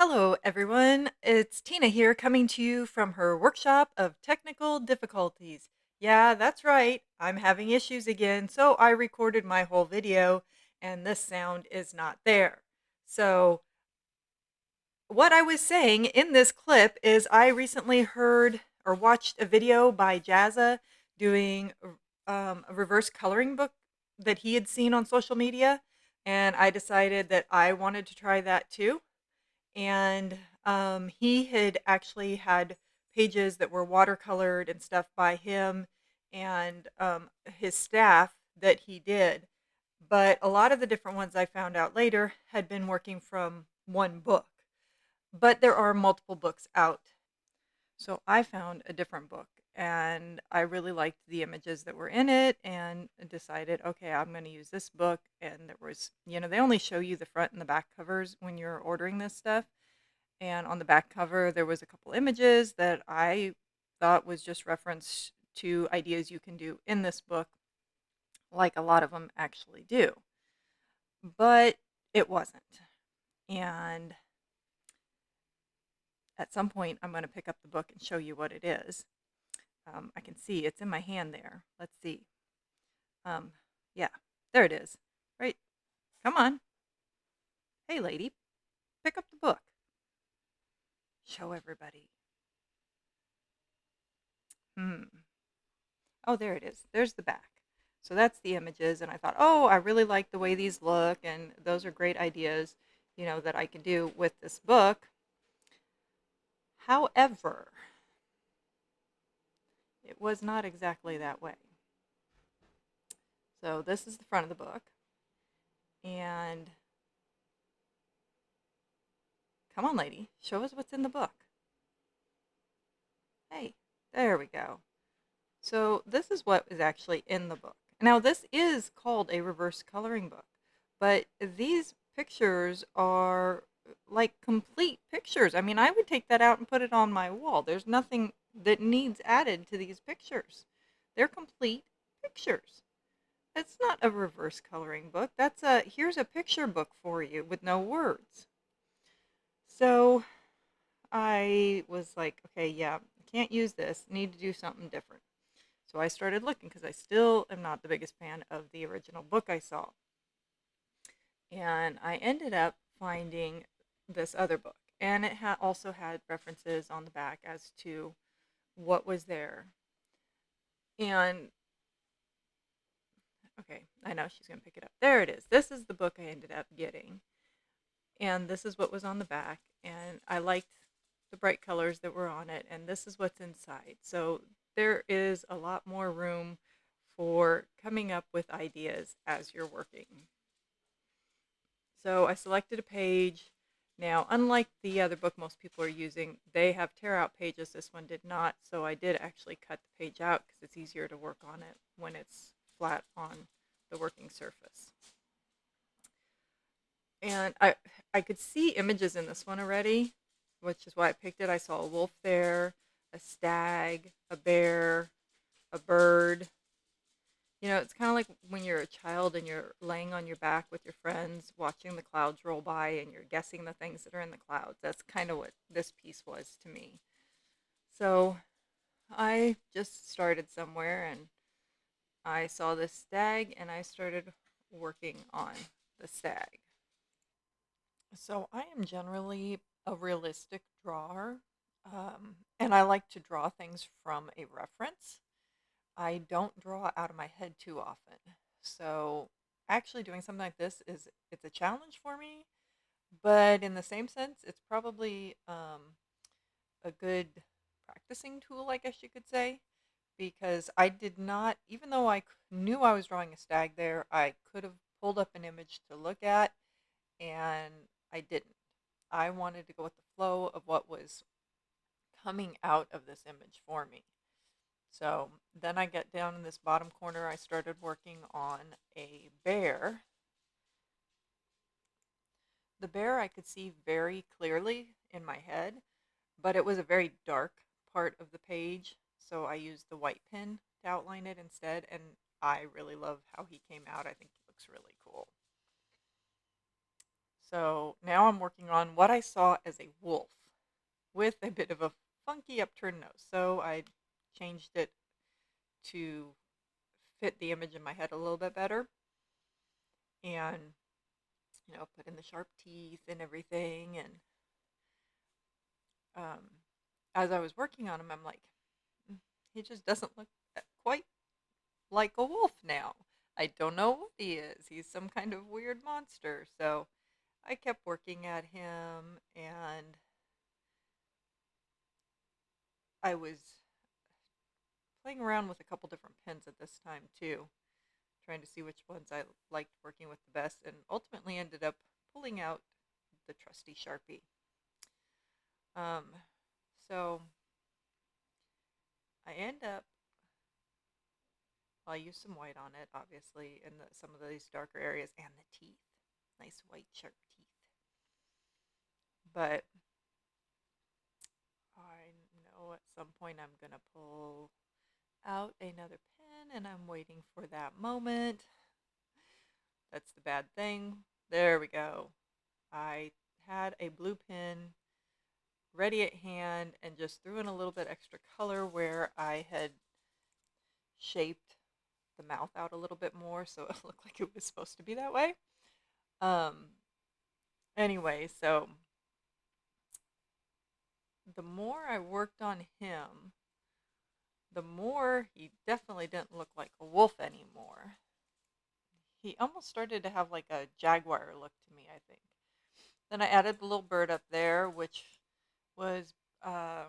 Hello, everyone. It's Tina here coming to you from her workshop of technical difficulties. Yeah, that's right. I'm having issues again, so I recorded my whole video and this sound is not there. So, what I was saying in this clip is I recently heard or watched a video by Jazza doing a reverse coloring book that he had seen on social media, and I decided that I wanted to try that too. And he had actually had pages that were watercolored and stuff by him and his staff that he did. But a lot of the different ones I found out later had been working from one book. But there are multiple books out. So I found a different book and I really liked the images that were in it and decided, okay, I'm going to use this book. And there was, they only show you the front and the back covers when you're ordering this stuff. And on the back cover, there was a couple images that I thought was just reference to ideas you can do in this book, like a lot of them actually do. But it wasn't. And at some point, I'm going to pick up the book and show you what it is. I can see it's in my hand there. Let's see. Um, yeah, there it is. Right. Come on. Hey, lady, pick up the book. Show everybody. Oh, there it is. There's the back. So that's the images. And I thought, oh, I really like the way these look. And those are great ideas, that I can do with this book. However, it was not exactly that way. So this is the front of the book. And come on, lady, show us what's in the book. Hey, there we go. So this is what is actually in the book. Now, this is called a reverse coloring book, but these pictures are like complete pictures. I mean, I would take that out and put it on my wall. There's nothing that needs added to these pictures. They're complete pictures. It's not a reverse coloring book. Here's a picture book for you with no words. So I was like, okay, yeah, can't use this. Need to do something different. So I started looking because I still am not the biggest fan of the original book I saw. And I ended up finding this other book. And it also had references on the back as to what was there. And, okay, I know she's going to pick it up. There it is. This is the book I ended up getting. And this is what was on the back. And I liked the bright colors that were on it. And this is what's inside. So there is a lot more room for coming up with ideas as you're working. So I selected a page. Now, unlike the other book most people are using, they have tear out pages. This one did not. So I did actually cut the page out because it's easier to work on it when it's flat on the working surface. And I could see images in this one already, which is why I picked it. I saw a wolf there, a stag, a bear, a bird. It's kind of like when you're a child and you're laying on your back with your friends, watching the clouds roll by, and you're guessing the things that are in the clouds. That's kind of what this piece was to me. So I just started somewhere and I saw this stag and I started working on the stag. So I am generally a realistic drawer, and I like to draw things from a reference. I don't draw out of my head too often. So actually doing something like this it's a challenge for me, but in the same sense, it's probably a good practicing tool, I guess you could say, because I did not, even though knew I was drawing a stag there, I could have pulled up an image to look at, and I didn't. I wanted to go with the flow of what was coming out of this image for me. So then I get down in this bottom corner, I started working on a bear. The bear I could see very clearly in my head, but it was a very dark part of the page, so I used the white pen to outline it instead, and I really love how he came out. I think he looks really cool. So now I'm working on what I saw as a wolf with a bit of a funky upturned nose. So I changed it to fit the image in my head a little bit better and, put in the sharp teeth and everything. And um, as I was working on him, I'm like, "Mm, he just doesn't look quite like a wolf now. I don't know what he is. He's some kind of weird monster." So I kept working at him, and I was playing around with a couple different pens at this time too, trying to see which ones I liked working with the best, and ultimately ended up pulling out the trusty Sharpie. Um, so I end up, I use some white on it, obviously, in some of these darker areas, and the teeth. Nice white, sharp teeth. But I know at some point I'm going to pull out another pen, and I'm waiting for that moment. That's the bad thing. There we go. I had a blue pen ready at hand and just threw in a little bit extra color where I had shaped the mouth out a little bit more so it looked like it was supposed to be that way. Um, anyway, so the more I worked on him, the more he definitely didn't look like a wolf anymore. He almost started to have like a jaguar look to me, I think. Then I added the little bird up there, which was uh,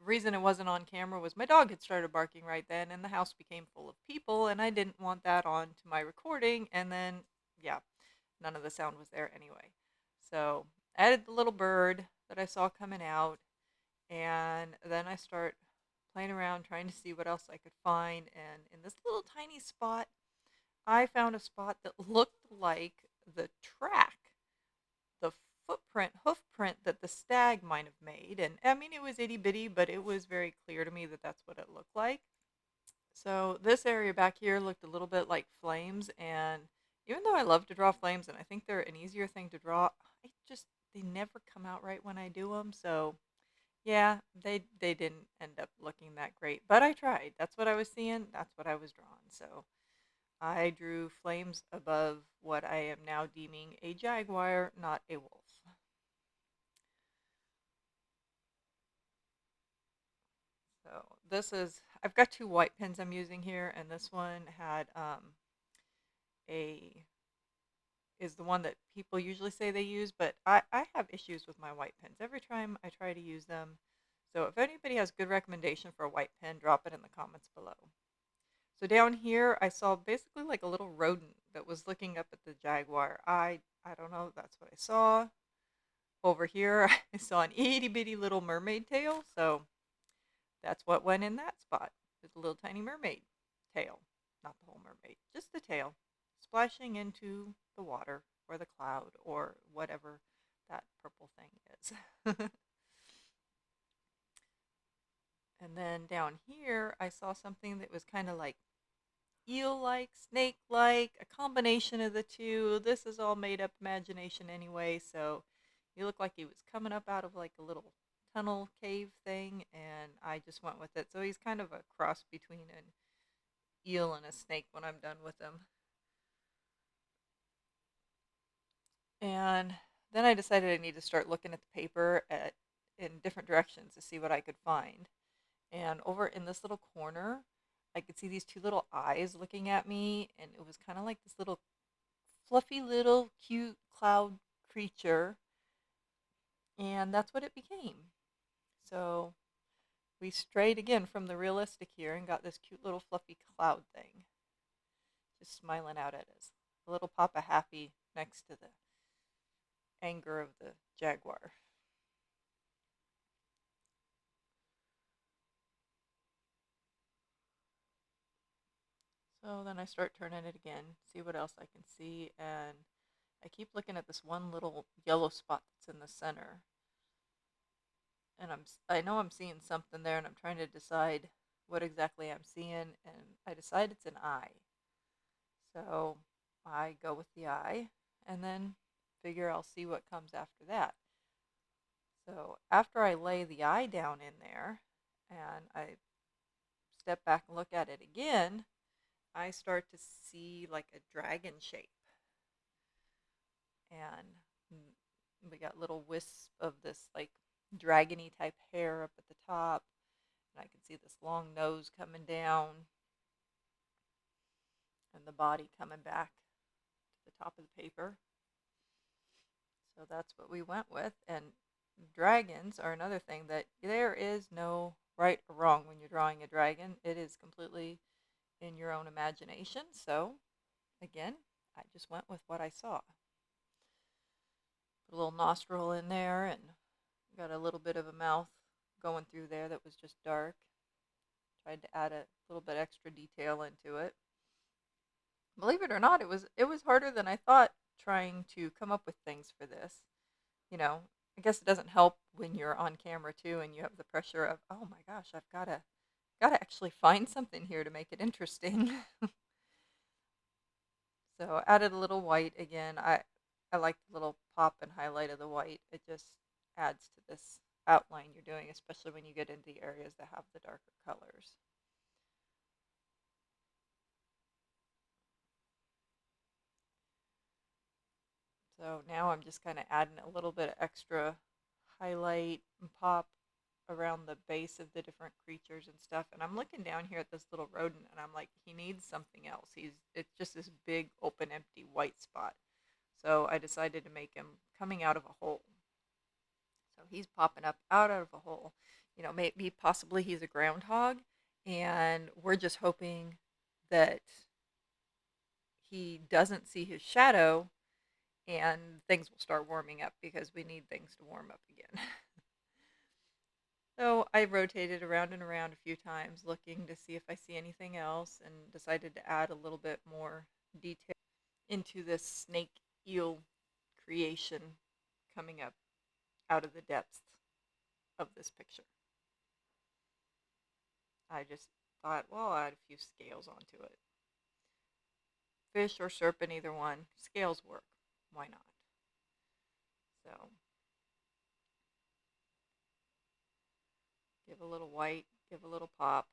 reason it wasn't on camera was my dog had started barking right then, and the house became full of people, and I didn't want that on to my recording. And then, yeah, none of the sound was there anyway. So I added the little bird that I saw coming out, and then I start playing around trying to see what else I could find. And in this little tiny spot, I found a spot that looked like the track, the hoof print that the stag might have made. And I mean, it was itty bitty, but it was very clear to me that that's what it looked like. So this area back here looked a little bit like flames. And even though I love to draw flames and I think they're an easier thing to draw, they never come out right when I do them. So yeah, they didn't end up looking that great, but I tried. That's what I was seeing. That's what I was drawing. So I drew flames above what I am now deeming a jaguar, not a wolf. So I've got two white pens I'm using here, and this one had a is the one that people usually say they use, but I have issues with my white pens every time I try to use them. So if anybody has good recommendation for a white pen, drop it in the comments below. So down here, I saw basically like a little rodent that was looking up at the jaguar. I don't know, that's what I saw. Over here, I saw an itty bitty little mermaid tail, so that's what went in that spot. It's a little tiny mermaid tail. Not the whole mermaid, just the tail, splashing into the water or the cloud or whatever that purple thing is. And then down here, I saw something that was kind of like eel-like, snake-like, a combination of the two. This is all made up imagination anyway, so he looked like he was coming up out of like a little tunnel cave thing, and I just went with it. So he's kind of a cross between an eel and a snake when I'm done with him. And then I decided I need to start looking at the paper in different directions to see what I could find. And over in this little corner, I could see these two little eyes looking at me, and it was kind of like this little fluffy little cute cloud creature, and that's what it became. So we strayed again from the realistic here and got this cute little fluffy cloud thing, just smiling out at us. A little Papa Happy next to the anger of the jaguar. So then I start turning it again, see what else I can see, and I keep looking at this one little yellow spot that's in the center. And I know I'm seeing something there, and I'm trying to decide what exactly I'm seeing, and I decide it's an eye. So I go with the eye, and then figure I'll see what comes after that. So after I lay the eye down in there and I step back and look at it again, I start to see like a dragon shape. And we got little wisps of this like dragony type hair up at the top. And I can see this long nose coming down and the body coming back to the top of the paper. So that's what we went with. And dragons are another thing that there is no right or wrong when you're drawing a dragon. It is completely in your own imagination. So again, I just went with what I saw. Put a little nostril in there and got a little bit of a mouth going through there that was just dark. Tried to add a little bit extra detail into it. Believe it or not, it was harder than I thought trying to come up with things for this. You know, I guess it doesn't help when you're on camera too and you have the pressure of, oh my gosh, I've got to actually find something here to make it interesting. So added a little white again. I like the little pop and highlight of the white. It just adds to this outline you're doing, especially when you get into the areas that have the darker colors. So now I'm just kind of adding a little bit of extra highlight and pop around the base of the different creatures and stuff. And I'm looking down here at this little rodent and I'm like, he needs something else. It's just this big open empty white spot. So I decided to make him coming out of a hole. So he's popping up out of a hole. You know, maybe possibly he's a groundhog and we're just hoping that he doesn't see his shadow and things will start warming up because we need things to warm up again. So I rotated around and around a few times looking to see if I see anything else and decided to add a little bit more detail into this snake eel creation coming up out of the depths of this picture. I just thought, well, I'll add a few scales onto it. Fish or serpent, either one. Scales work. Why not? So give a little white, give a little pop.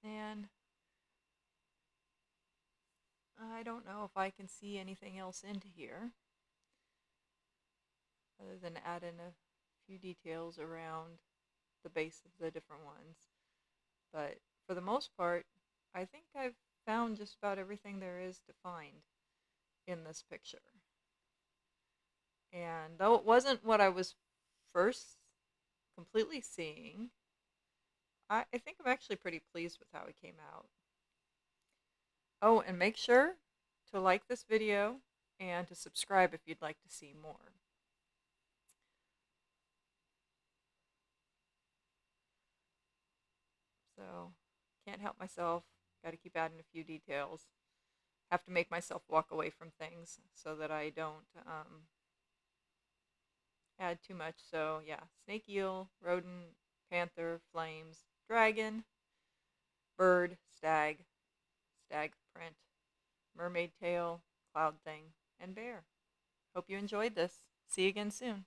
And I don't know if I can see anything else into here other than adding a few details around the base of the different ones. But for the most part, I think I've found just about everything there is to find in this picture. And though it wasn't what I was first completely seeing, I think I'm actually pretty pleased with how it came out. Oh, and make sure to like this video and to subscribe if you'd like to see more. So, can't help myself. Got to keep adding a few details. Have to make myself walk away from things so that I don't add too much. So, yeah, snake eel, rodent, panther, flames, dragon, bird, stag, stag print, mermaid tail, cloud thing, and bear. Hope you enjoyed this. See you again soon.